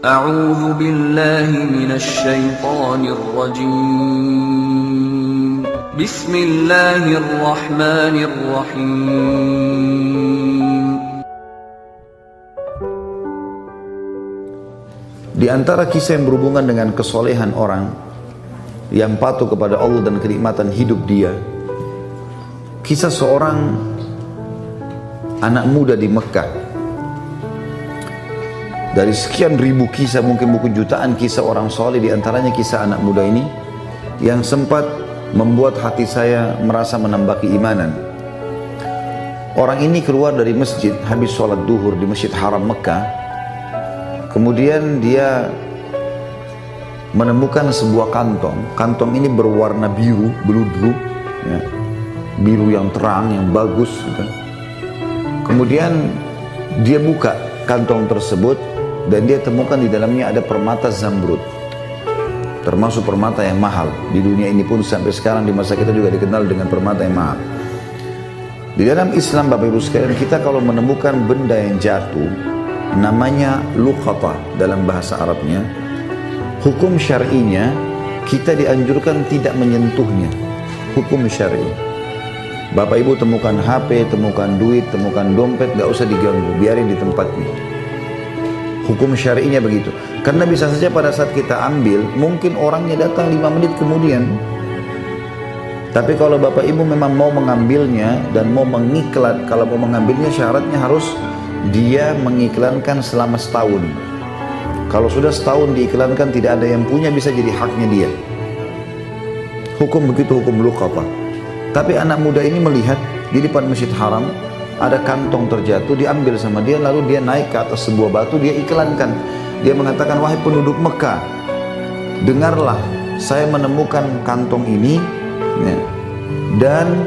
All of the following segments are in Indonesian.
أعوذ بالله من الشيطان الرجيم بسم الله الرحمن الرحيم. Di antara kisah yang berhubungan dengan kesolehan orang yang patuh kepada Allah dan kenikmatan hidup dia, kisah seorang anak muda di Mekah. Dari sekian ribu kisah, mungkin buku jutaan kisah orang soleh, di antaranya kisah anak muda ini yang sempat membuat hati saya merasa menambah keimanan. Orang ini keluar dari masjid habis sholat duhur di Masjid Haram Mekah. Kemudian dia menemukan sebuah kantong. Kantong ini berwarna biru, beludru, ya. Biru yang terang, yang bagus gitu. Kemudian dia buka kantong tersebut dan dia temukan di dalamnya ada permata zamrud, termasuk permata yang mahal. Di dunia ini pun sampai sekarang di masa kita juga dikenal dengan permata yang mahal. Di dalam Islam, Bapak Ibu sekalian, kita kalau menemukan benda yang jatuh, namanya luqata dalam bahasa Arabnya. Hukum syar'inya kita dianjurkan tidak menyentuhnya. Hukum syar'i. Bapak Ibu temukan HP, temukan duit, temukan dompet, gak usah diganggu, biarin di tempatnya. Hukum syar'inya begitu. Karena bisa saja pada saat kita ambil, mungkin orangnya datang 5 menit kemudian. Tapi kalau Bapak Ibu memang mau mengambilnya dan mau mengiklan, kalau mau mengambilnya syaratnya harus dia mengiklankan selama setahun. Kalau sudah setahun diiklankan tidak ada yang punya, bisa jadi haknya dia. Hukum begitu, hukum luqata. Tapi anak muda ini melihat di depan Masjid Haram ada kantong terjatuh, diambil sama dia, lalu dia naik ke atas sebuah batu, dia iklankan. Dia mengatakan, wahai penduduk Mekah, dengarlah, saya menemukan kantong ini, ya, dan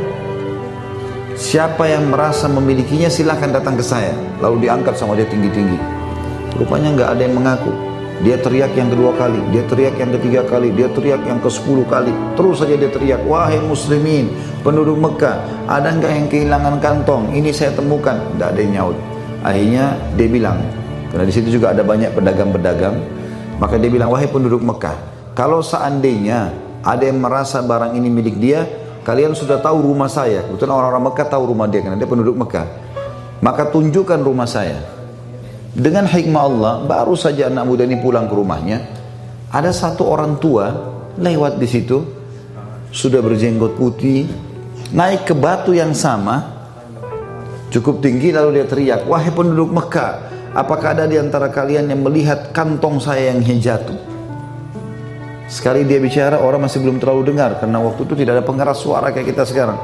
siapa yang merasa memilikinya silahkan datang ke saya. Lalu diangkat sama dia tinggi-tinggi. Rupanya nggak ada yang mengaku. Dia teriak yang kedua kali, dia teriak yang ketiga kali, dia teriak yang ke-10 kali. Terus saja dia teriak, wahai muslimin, penduduk Mekah, ada nggak yang kehilangan kantong? Ini saya temukan. Tidak ada yang nyaut. Akhirnya dia bilang, karena di situ juga ada banyak pedagang-pedagang, maka dia bilang, wahai penduduk Mekah, kalau seandainya ada yang merasa barang ini milik dia, kalian sudah tahu rumah saya. Kebetulan orang-orang Mekah tahu rumah dia, karena dia penduduk Mekah. Maka tunjukkan rumah saya. Dengan hikmah Allah, baru saja anak muda ini pulang ke rumahnya, ada satu orang tua lewat di situ, sudah berjenggot putih, naik ke batu yang sama, cukup tinggi, lalu dia teriak, wahai penduduk Mekah, apakah ada di antara kalian yang melihat kantong saya yang jatuh? Sekali dia bicara, orang masih belum terlalu dengar, karena waktu itu tidak ada pengeras suara kayak kita sekarang.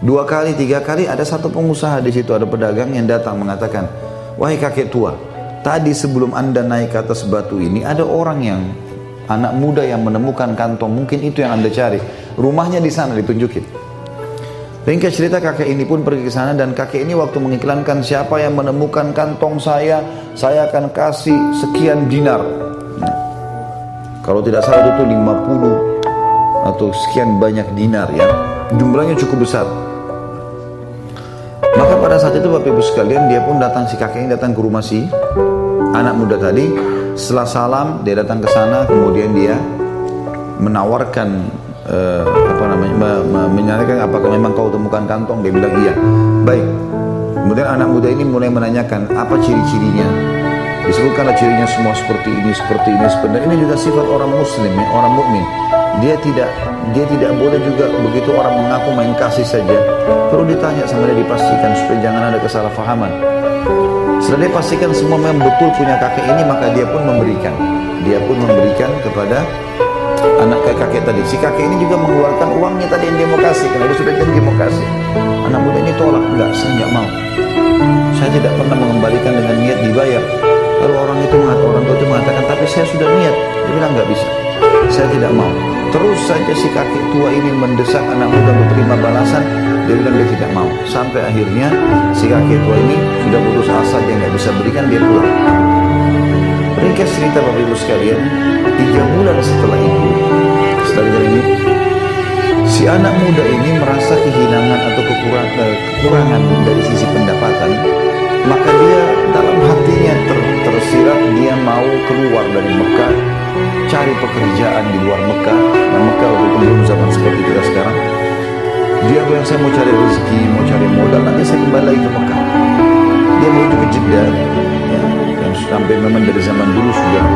2 kali, 3 kali, ada satu pengusaha di situ, ada pedagang yang datang mengatakan, wahai kakek tua, tadi sebelum anda naik ke atas batu ini, ada orang yang, anak muda yang menemukan kantong, mungkin itu yang anda cari. Rumahnya di sana, ditunjukin. Ringkas cerita, kakek ini pun pergi ke sana, dan kakek ini waktu mengiklankan, siapa yang menemukan kantong saya akan kasih sekian dinar. Kalau tidak salah itu 50 atau sekian banyak dinar, ya. Jumlahnya cukup besar. Maka pada saat itu Bapak Ibu sekalian, dia pun datang, si kakek ini datang ke rumah si anak muda tadi. Setelah salam, dia datang ke sana, kemudian dia menawarkan menanyakan, apakah memang kau temukan kantong? Dia bilang iya. Baik. Kemudian anak muda ini mulai menanyakan apa ciri-cirinya. Disebutkanlah cirinya semua seperti ini, seperti ini, seperti ini. Ini juga sifat orang muslim, ya, orang mukmin. Dia tidak boleh juga begitu orang mengaku main kasih saja. Perlu ditanya sama dia, dipastikan supaya jangan ada kesalahpahaman. Setelah dia pastikan semua memang betul punya kakek ini, maka dia pun memberikan. Dia pun memberikan kepada anak kakek tadi. Si kakek ini juga mengeluarkan uangnya tadi yang dia mau kasih, karena dia sudah janji mau kasih. Anak muda ini tolak, enggak, saya enggak mau. Saya tidak pernah mengembalikan dengan niat dibayar. Lalu orang tua itu mengatakan, tapi saya sudah niat. Dia bilang enggak bisa, saya tidak mau. Terus saja si kakek tua ini mendesak anak muda untuk terima balasan. Dia bilang dia tidak mau. Sampai akhirnya si kakek tua ini sudah putus asa, dia nggak bisa berikan, dia pulang. Ringkas cerita Bapak Ibu sekalian, 3 bulan setelah itu, setelah ini, si anak muda ini merasa kehilangan atau kekurangan dari sisi pendapatan. Maka dia dalam hatinya tersirat, dia mau ke keluar dari Mekah, cari pekerjaan di luar Mekah. Nah, Mekah waktu itu belum zaman seperti kita sekarang. Dia bilang, saya mau cari rezeki, mau cari modal, nanti saya kembali lagi ke Mekah. Dia menuju ke Jeddah, ya, yang sampai memang dari zaman dulu sudah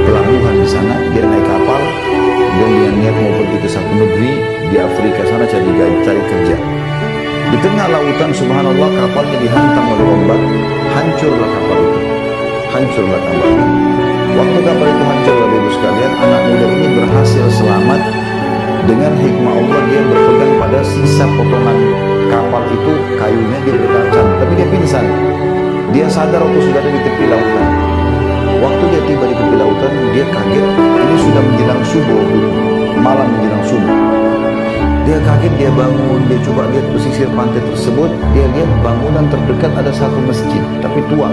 pelabuhan di sana. Dia naik kapal dan dia niat mau pergi ke satu negeri di Afrika sana cari kerja. Di tengah lautan, subhanallah, kapalnya dihantam oleh ombak, hancurlah kapal itu. Hancurlah kapal itu. Waktu kapal itu hancur, Bapak Ibu sekalian, anak muda ini berhasil selamat. Dengan hikmah Allah, dia berpegang pada sisa potongan kapal itu, kayunya dia bertahan, tapi dia pingsan. Dia sadar waktu sudah ada di tepi lautan. Waktu dia tiba di tepi lautan, dia kaget, ini sudah menjelang subuh, malam menjelang subuh. Dia kaget, dia bangun, dia coba lihat pesisir pantai tersebut. Dia lihat bangunan terdekat ada satu masjid, tapi tua.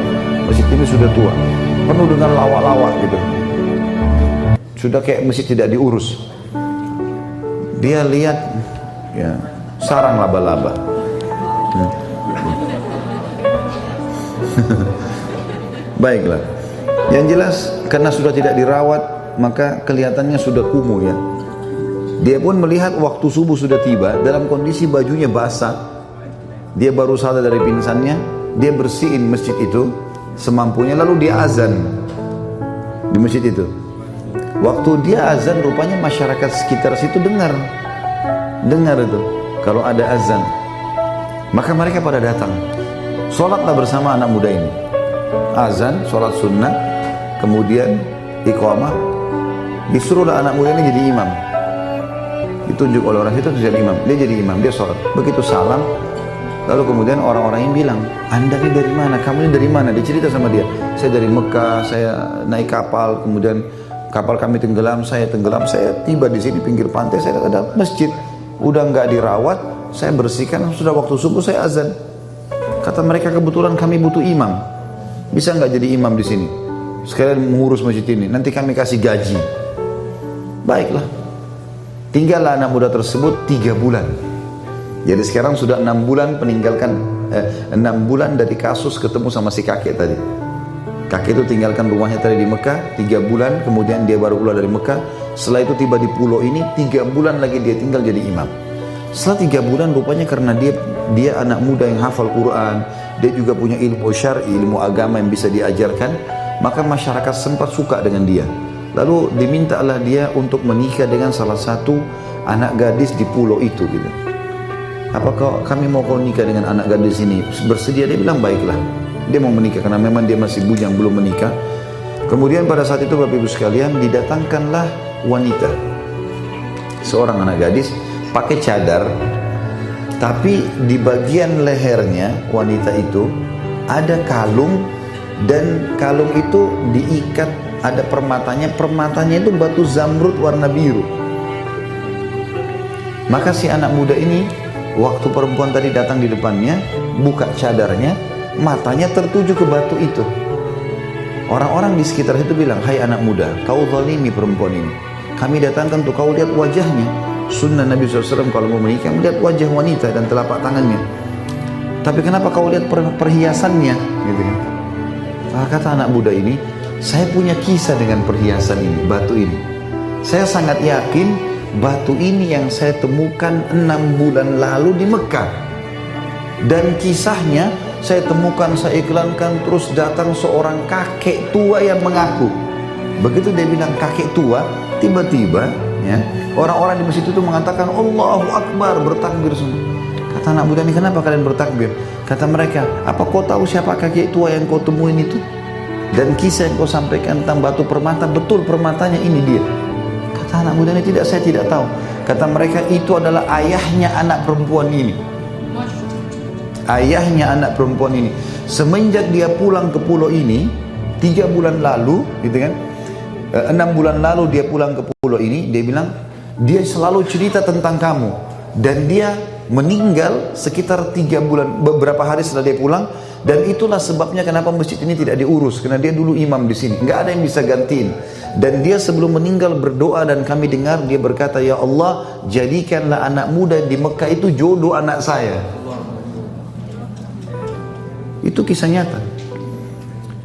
Masjid ini sudah tua, penuh dengan lawak-lawak gitu. Sudah kayak masjid tidak diurus. Dia lihat, ya, sarang laba-laba. Baiklah. Yang jelas, karena sudah tidak dirawat, maka kelihatannya sudah kumuh, ya. Dia pun melihat waktu subuh sudah tiba, dalam kondisi bajunya basah. Dia baru sadar dari pingsannya. Dia bersihin masjid itu semampunya, lalu dia azan di masjid itu. Waktu dia azan, rupanya masyarakat sekitar situ dengar itu kalau ada azan. Maka mereka pada datang. Sholatlah bersama anak muda ini. Azan, sholat sunnah, kemudian iqamah. Disuruhlah anak muda ini jadi imam. Ditunjuk oleh orang situ jadi imam. Dia jadi imam, dia sholat. Begitu salam, lalu kemudian orang-orang yang bilang, Anda ini dari mana? Kamu ini dari mana? Dia cerita sama dia. Saya dari Mekah, saya naik kapal, kemudian kapal kami tenggelam, saya tiba di sini pinggir pantai, saya ada masjid, udah nggak dirawat, saya bersihkan, sudah waktu subuh saya azan. Kata mereka, kebetulan kami butuh imam, bisa nggak jadi imam di sini? Sekalian mengurus masjid ini, nanti kami kasih gaji. Baiklah. Tinggallah anak muda tersebut 3 bulan. Jadi sekarang sudah 6 bulan peninggalkan 6 bulan dari kasus ketemu sama si kakek tadi. Kakek itu tinggalkan rumahnya tadi di Mekah 3 bulan, kemudian dia baru pulang dari Mekah. Setelah itu tiba di pulau ini, 3 bulan lagi dia tinggal jadi imam. Setelah 3 bulan, rupanya karena dia anak muda yang hafal Quran, dia juga punya ilmu syar'i, ilmu agama yang bisa diajarkan, maka masyarakat sempat suka dengan dia. Lalu dimintalah dia untuk menikah dengan salah satu anak gadis di pulau itu gitu. Apakah kami mau kau nikah dengan anak gadis ini? Bersedia? Dia bilang baiklah. Dia mau menikah karena memang dia masih bujang belum menikah. Kemudian pada saat itu Bapak Ibu sekalian, didatangkanlah wanita, seorang anak gadis pakai cadar, tapi di bagian lehernya wanita itu ada kalung, dan kalung itu diikat, ada permatanya itu batu zamrud warna biru. Maka si anak muda ini, waktu perempuan tadi datang di depannya, buka cadarnya, matanya tertuju ke batu itu. Orang-orang di sekitar itu bilang, hai anak muda, kau zalimi perempuan ini. Kami datangkan untuk kau lihat wajahnya. Sunnah Nabi SAW kalau mau menikah, melihat wajah wanita dan telapak tangannya. Tapi kenapa kau lihat perhiasannya? Gitu kan. Kata anak muda ini, saya punya kisah dengan perhiasan ini, batu ini. Saya sangat yakin batu ini yang saya temukan 6 bulan lalu di Mekah. Dan kisahnya saya temukan, saya iklankan, terus datang seorang kakek tua yang mengaku. Begitu dia bilang kakek tua, tiba-tiba ya, orang-orang di masjid itu mengatakan Allahu Akbar, bertakbir semua. Kata anak muda ini, kenapa kalian bertakbir? Kata mereka, apa kau tahu siapa kakek tua yang kau temuin itu? Dan kisah yang kau sampaikan tentang batu permata, betul permatanya ini dia. Kata anak muda ini, tidak, saya tidak tahu. Kata mereka, itu adalah ayahnya anak perempuan ini. Ayahnya anak perempuan ini. Semenjak dia pulang ke pulau ini 3 bulan lalu, gitu kan, 6 bulan lalu dia pulang ke pulau ini, dia bilang dia selalu cerita tentang kamu, dan dia meninggal sekitar 3 bulan, beberapa hari setelah dia pulang. Dan itulah sebabnya kenapa masjid ini tidak diurus, karena dia dulu imam di sini, nggak ada yang bisa gantiin. Dan dia sebelum meninggal berdoa, dan kami dengar dia berkata, ya Allah, jadikanlah anak muda di Mekah itu jodoh anak saya. Itu kisah nyata.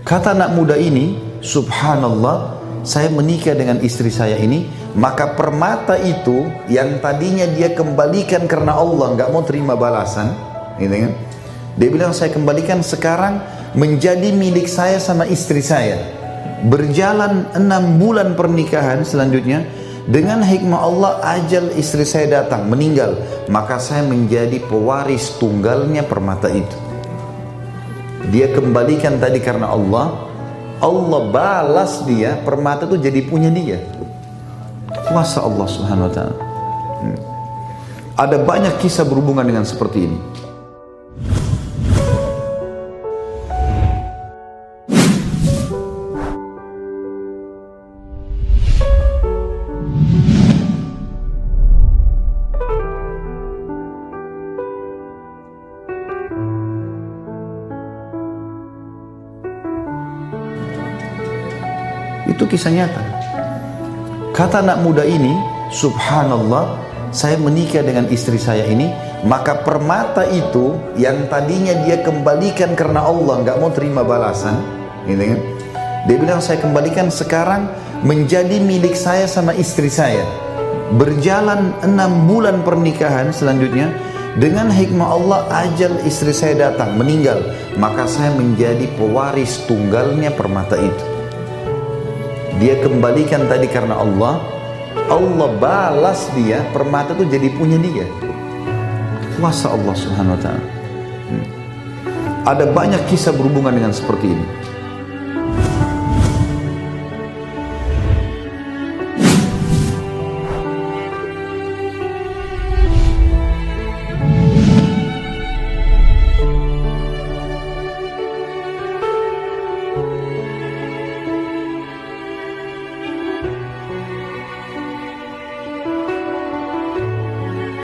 Kata anak muda ini, subhanallah, saya menikah dengan istri saya ini, maka permata itu yang tadinya dia kembalikan karena Allah, nggak mau terima balasan, gitu kan? Dia bilang saya kembalikan sekarang menjadi milik saya sama istri saya. Berjalan 6 bulan pernikahan selanjutnya, dengan hikmah Allah ajal istri saya datang, meninggal, maka saya menjadi pewaris tunggalnya permata itu. Dia kembalikan tadi karena Allah, Allah balas dia, permata itu jadi punya dia. Kuasa Allah Subhanahu wa ta'ala. Ada banyak kisah berhubungan dengan seperti ini. Itu kisah nyata. Kata anak muda ini, subhanallah, saya menikah dengan istri saya ini, maka permata itu yang tadinya dia kembalikan karena Allah, nggak mau terima balasan, gitu kan? Dia bilang saya kembalikan sekarang menjadi milik saya sama istri saya. Berjalan 6 bulan pernikahan selanjutnya, dengan hikmah Allah ajal istri saya datang, meninggal, maka saya menjadi pewaris tunggalnya permata itu. Dia kembalikan tadi karena Allah, Allah balas dia, permata itu jadi punya dia. Kuasa Allah Subhanahu wa ta'ala. Ada banyak kisah berhubungan dengan seperti ini.